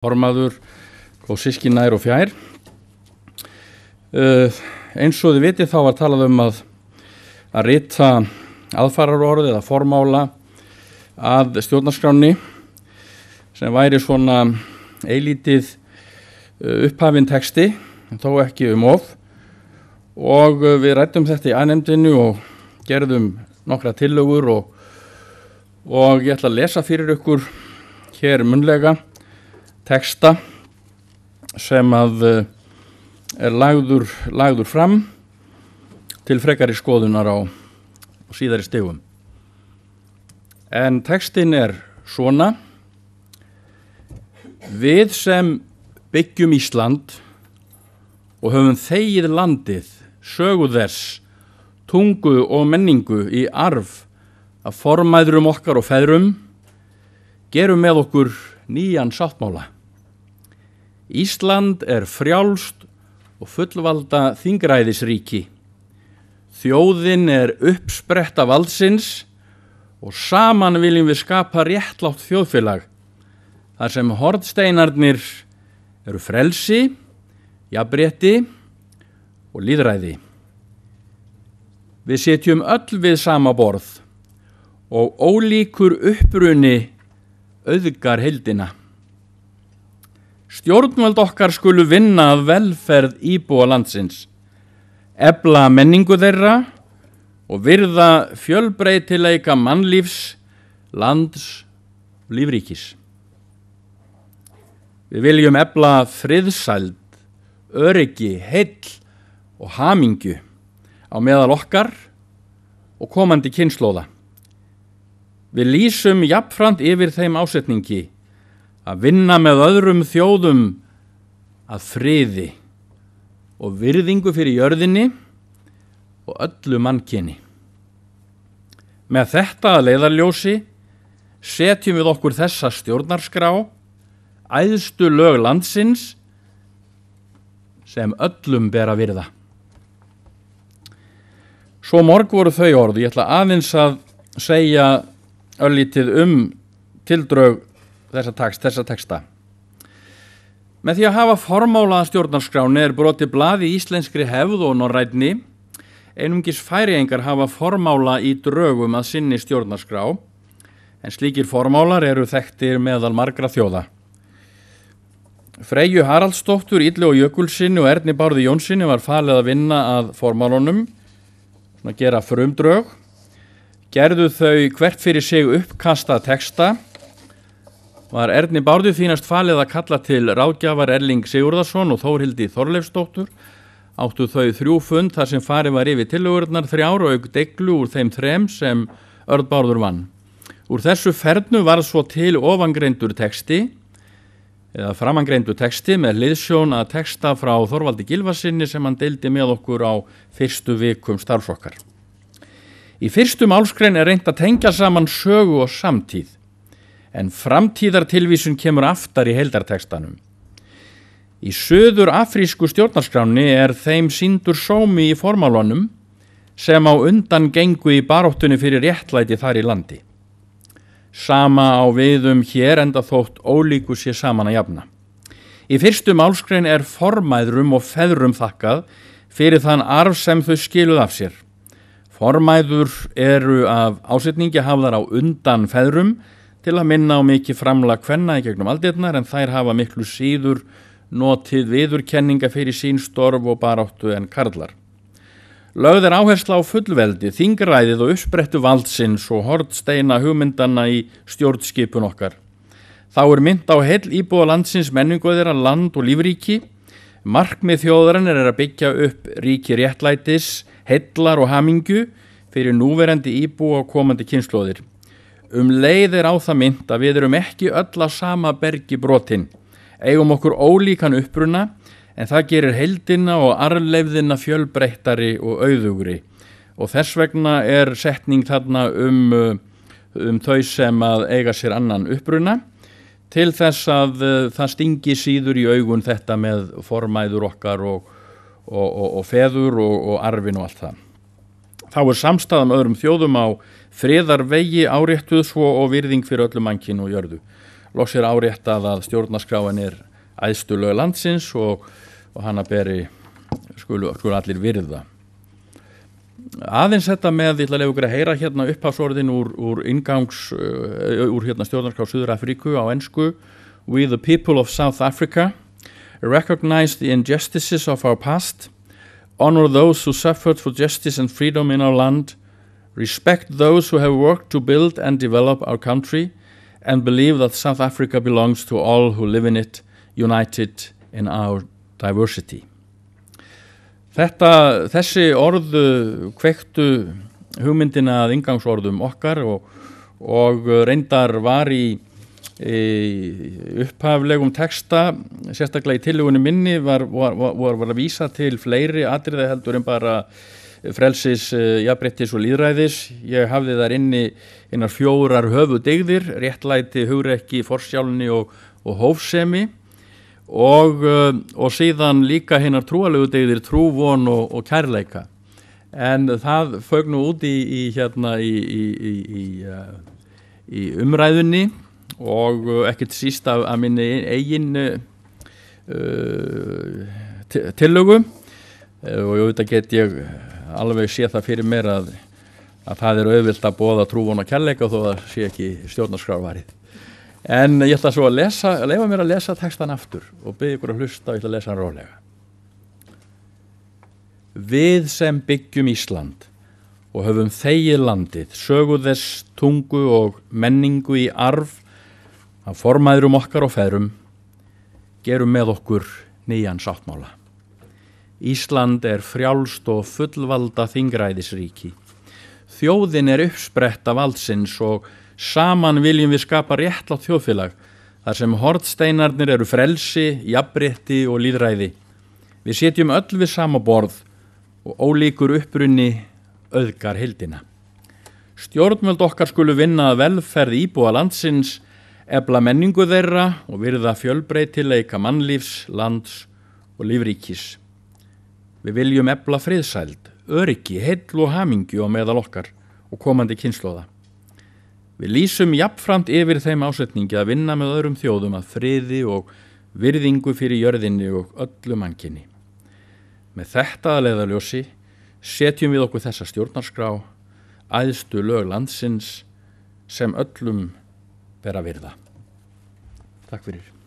formaður og systkini nær og fjær. Eins og þið vitið þá var talað að rita aðfararorð eða formála að stjórnarskránni sem væri svona eilítið upphafinn texti, þó ekki of. Og við ræddum þetta í A-nefndinni og gerðum nokkra tillögur og ég ætla að lesa fyrir ykkur hér munnlega texta sem er lagður fram til frekari skoðunar á síðari stigum. En textin svona: Við sem byggjum Ísland og höfum þegið landið, sögu þess, tungu og menningu í arf af formæðrum okkar og feðrum, gerum með okkur nýjan sáttmála. Ísland frjálst og fullvalda þingræðisríki. Þjóðin uppspretta valdsins og saman viljum við skapa réttlátt þjóðfélag þar sem hornsteinarnir frelsi, jafnrétti og lýðræði. Við sitjum öll við sama borð og ólíkur uppruni auðgar heildina. Stjórnvöld okkar skulu vinna að velferð íbúa landsins, efla menningu þeirra og virða fjölbreytileika mannlífs, lands og lífríkis. Við viljum efla friðsæld, öryggi, heill og hamingju á meðal okkar og komandi kynslóða. Við lýsum jafnframt yfir þeim ásetningi að vinna með öðrum þjóðum að friði og virðingu fyrir jörðinni og öllu mannkyni. Með þetta að leiðarljósi setjum við okkur þessa stjórnarskrá, æðstu lög landsins, sem öllum ber að virða. Svo mörg voru þau orð. Ég ætla aðeins að segja örlítið tildrög þessa texta. Með því að hafa formála að stjórnarskráni brotið blað í íslenskri hefð og norrænni. Einungis Færeyingar hafa formála í drögum að sinni stjórnarskrá, en slíkir formálar þekktir meðal margra þjóða. Freyju Haraldsdóttur, Illuga Jökulssyni og Erni Bárði Jónssyni var falið að vinna að formálunum, að gera frumdrög. Gerðu þau hvert fyrir sig uppkasta texta. Var Erni Bárði þínast falið að kalla til ráðgjafar Erling Sigurðarson og Þórhildi Þorleifsdóttur. Áttu þau 3 fund þar sem farið var yfir tillögurnar 3 og auk deiglu úr þeim 3 sem Örn Bárður vann. Úr þessu fernu varð svo til ofangreindur texti, eða framangreindur texti með hliðsjón að texta frá Þorvaldi Gylfasyni sem hann deildi með okkur á fyrstu vikum starfs okkar. Í fyrstu málsgrein reynt að tengja saman sögu og samtíð, en framtíðartilvísun kemur aftar í heildartextanum. Í suður afrísku stjórnarskránni þeim sýndur sómi í formálunum sem á undan gengu í baráttunni fyrir réttlæti þar í landi. Sama á við hér enda þótt ólíku sé saman að jafna. Í fyrstu málsgrein formæðrum og feðrum þakkað fyrir þann arf sem þau skiluð af sér. Formæður af ásetningi hafðar á undan feðrum til að minna á mikið framlag kvenna í gegnum aldirnar, en þær hafa miklu síður notið viðurkenninga fyrir sín störf og baráttu en karlar. Lögð áhersla á fullveldi, þingræðið og uppsprettu valdsins og hornsteina hugmyndanna í stjórnskipun okkar. Þá mynd á heill íbúa landsins, menningu þeirra, land og lífríki. Markmið þjóðarinnar að byggja upp ríki réttlætis, heillar og hamingju fyrir núverandi íbúa og komandi kynslóðir. Leið á það mynd að við ekki öll á sama bergi brotin. Eigum okkur ólíkan uppruna, en það gerir heildina og arfleifðina fjölbreyttari og auðugri. Og þess vegna setning þarna þau sem að eiga sér annan uppruna, til þess að það stingi síður í augun þetta með formæður okkar og feður og arfin og allt það. Þá samstaða með öðrum þjóðum á friðarvegi áréttuð svo og virðing fyrir öllu mannkyn og jörðu. loks áréttað að stjórnarskráin æðstu lög landsins og hana skulu allir virða. Aðeins þetta með, ég ætla að leyfa ykkur að heyra hérna upphafsorðin úr stjórnarskrá Suður-Afríku á ensku. We the people of South Africa recognize the injustices of our past, honor those who suffered for justice and freedom in our land, respect those who have worked to build and develop our country, and believe that South Africa belongs to all who live in it, united in our diversity. Þessi orð kveiktu hugmyndina að inngangsorðum okkar og reyndar var í upphaflegum texta, sérstaklega í tillögunni minni var að vísa til fleiri atriði heldur en bara frelsis, jafnréttis og lýðræðis. Ég hafði þar inni hinar 4 höfuðdygðir, réttlæti, hugrekki, forsjálni og hófsemi og síðan líka hinar trúalegu dygðir, trú, von og kærleika. En það fauk nú út í umræðunni og ekkert síst af minni eigin tillögu og auðvitað get ég alveg séð það fyrir mér að það auðvilt að boða trú, von og kærleika þó það sé ekki stjórnarskrárvarið. En ég ætla svo að leyfa mér að lesa textan aftur og biðja ykkur að hlusta og ég ætla að lesa hann rólega. Við sem byggjum Ísland og höfum þegið landið, sögu þess, tungu og menningu í arf af formæðrum okkar og feðrum, gerum með okkur nýjan sáttmála. Ísland frjálst og fullvalda þingræðisríki. Þjóðin uppspretta valdsins og saman viljum við skapa réttlátt þjóðfélag þar sem hornsteinarnir frelsi, jafnrétti og lýðræði. Við setjum öll við sama borð og ólíkur uppruni auðgar heildina. Stjórnvöld okkar skulu vinna að velferð íbúa landsins, efla menningu þeirra og virða fjölbreytileika mannlífs, lands og lífríkis. Við viljum efla friðsæld, öryggi, heill og hamingju á meðal okkar og komandi kynslóða. Við lýsum jafnframt yfir þeim ásetningi að vinna með öðrum þjóðum að friði og virðingu fyrir jörðinni og öllu mannkyni. Með þetta að leiðarljósi setjum við okkur þessa stjórnarskrá, æðstu lög landsins sem öllum ber að virða. Takk fyrir.